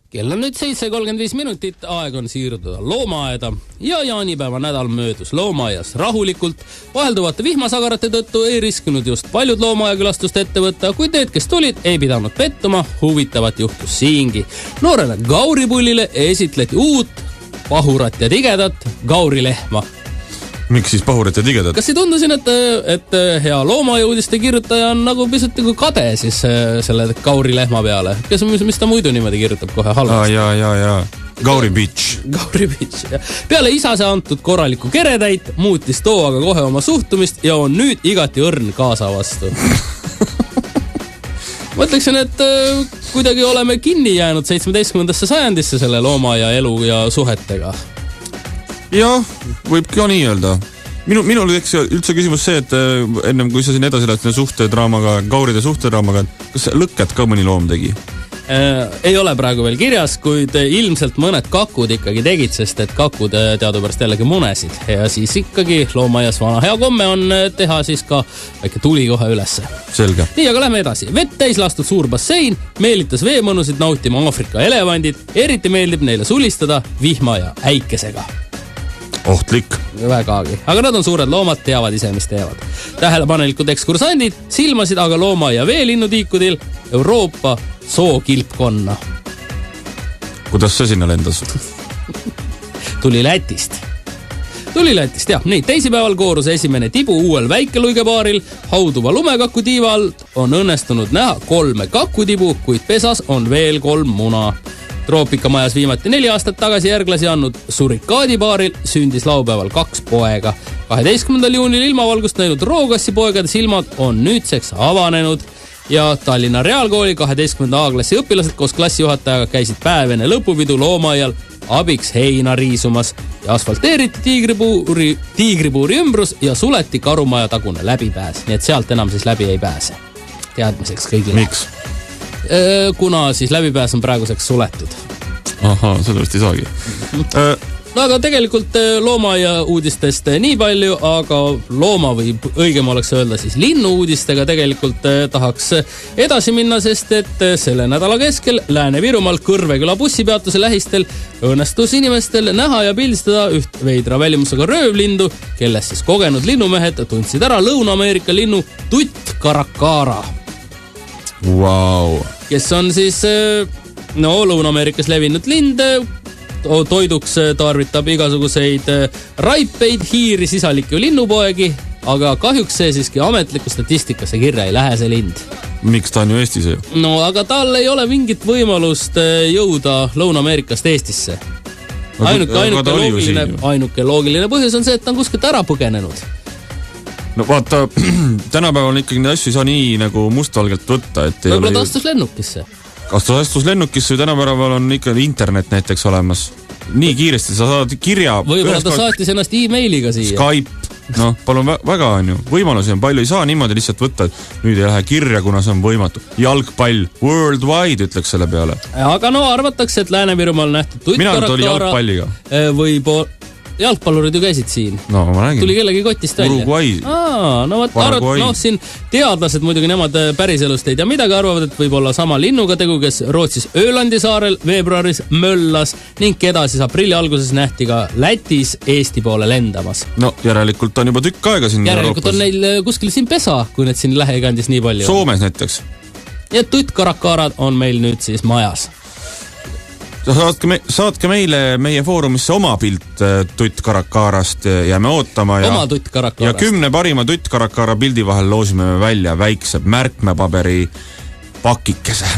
Kell on nüüd 7:35 minutit, aeg on siirduda loomaaeda ja jaanipäeva nädal möödus loomaaias rahulikult. Vahelduvate vihmasagarate tõttu ei riskinud just paljud loomaajakülastust ette võtta, kuid need, kes tulid, ei pidanud pettuma, huvitavat juhtus siingi. Noorele gauripullile esitleti uut, pahurat ja tigedat gaurilehma. Miks siis pahurat ja tigedat? Kas ei tundu siin, et hea loomaajuudiste kirjutaja on nagu pisut nagu kade siis selle gaurilehma peale? Mis ta muidu niimoodi kirjutab kohe halvasti? Jaa. Gauri bitch. Gauri bitch, jah. Peale isase antud korraliku keretäit muutis too aga kohe oma suhtumist ja on nüüd igati õrn kaasa vastu. Mõtleksin, et kuidagi oleme kinni jäänud 17. sajandisse selle loomaaia elu ja suhetega. Jah, võibki nii öelda. Minul teeks üldse küsimus see, et ennem kui sa siin edasi lähed suhtedraamaga, gauride suhtedraamaga, kas lõkked ka mõni loom tegi? Ei ole praegu veel kirjas, kuid ilmselt mõned kakud ikkagi tegid, sest et kakud teadupärast jällegi munesid. Ja siis ikkagi loomaias vana hea komme on teha siis ka väike tuli kohe ülesse. Selge. Nii, aga lähme edasi. Vett täis lastud suur bassein meelitas veemõnusid nautima Aafrika elevandid. Eriti meeldib neile sulistada vihma ja äikesega. Ohtlik. Vägagi. Aga nad on suured loomad, teavad ise, mis teevad. Tähelepanelikud ekskursandid silmasid aga looma- ja veelinnudiikudil Euroopa sookilpkonna. Kuidas see sinna lendas? Tuli Lätist, jah. Nii, teisipäeval koorus esimene tibu uuel väikeluigepaaril. Hauduva lumekaku tiiva alt on õnnestunud näha 3 kakutibu, kuid pesas on veel 3 muna. Troopikamajjas viimati 4 aastat tagasi järglasi andnud surikaadipaaril sündis laupäeval 2 poega. 12. juunil ilmavalgust näinud rookassi poegade silmad on nüüdseks avanenud ja Tallinna Reaalkooli 12. A-klassi õpilased koos klassijuhatajaga käisid päev enne lõpupidu loomaial abiks heina riisumas ja asfalteeriti tiigripuuri ümbrus ja suleti karumaja tagune läbipääs. Nii et sealt enam siis läbi ei pääse. Teadmiseks kõigile. Miks? Kuna siis läbipääs on praeguseks suletud. Ahaa, sellest ei saagi. No aga tegelikult loomaaia uudistest nii palju, aga looma või õigem oleks öelda siis linnu uudistega tegelikult tahaks edasi minna, sest et selle nädala keskel Lääne-Virumaal Kõrveküla bussipeatuse lähistel õnnestus inimestel näha ja pildistada üht veidra välimusega röövlindu, kellest siis kogenud linnumehed tundsid ära Lõuna-Ameerika linnu tuttkarakara. Wow. Kes on siis Lõuna-Ameerikas levinud lind, toiduks tarvitab igasuguseid raipeid, hiiri, sisalikke linnupoegi, aga kahjuks see siiski ametliku statistikasse kirja ei lähe see lind. Miks ta on ju Eestis ju? No aga tal ei ole mingit võimalust jõuda Lõuna-Ameerikast Eestisse. Ainuke loogiline põhjus on see, et ta on kuskilt ära põgenenud. No vaata, tänapäeval ikkagi neid asju ei saa nii nagu mustvalgelt võtta, et võib-olla ta astus lennukisse. Astus lennukisse või tänapäeval on ikka internet näiteks olemas. Nii kiiresti sa saad kirja. Võib-olla ta saatis ennast e-mailiga siia. Skype, palun väga on ju. Võimalusi on palju, ei saa niimoodi lihtsalt võtta, et nüüd ei lähe kirja, kuna see on võimatu. Jalgpall, worldwide ütleks selle peale. Aga arvatakse, et Lääne-Virumaal nähtud tuttkarakara oli jalgpalliga. Jalgpallurid ju käisid siin. No, ma räägin. Tuli kellegi kotist välja. Uruguay. Siin teadlased muidugi nemad päriselust ei tea midagi, arvavad, et võib olla sama linnuga tegu, kes Rootsis Öölandi saarel veebruaris möllas ning keda siis aprilli alguses nähti ka Lätis Eesti poole lendamas. No järelikult on juba tükk aega siin Järelikult Euroopas. On neil kuskil siin pesa, kui need siin lähekandis nii palju. Soomes näiteks. Ja tuttkarakaarad on meil nüüd siis majas. Saatke meile meie foorumisse oma pilt tuttkarakaarast, jääme ootama ja 10 parima tuttkarakara pildi vahel loosime välja väikse märkmepaberi pakikese.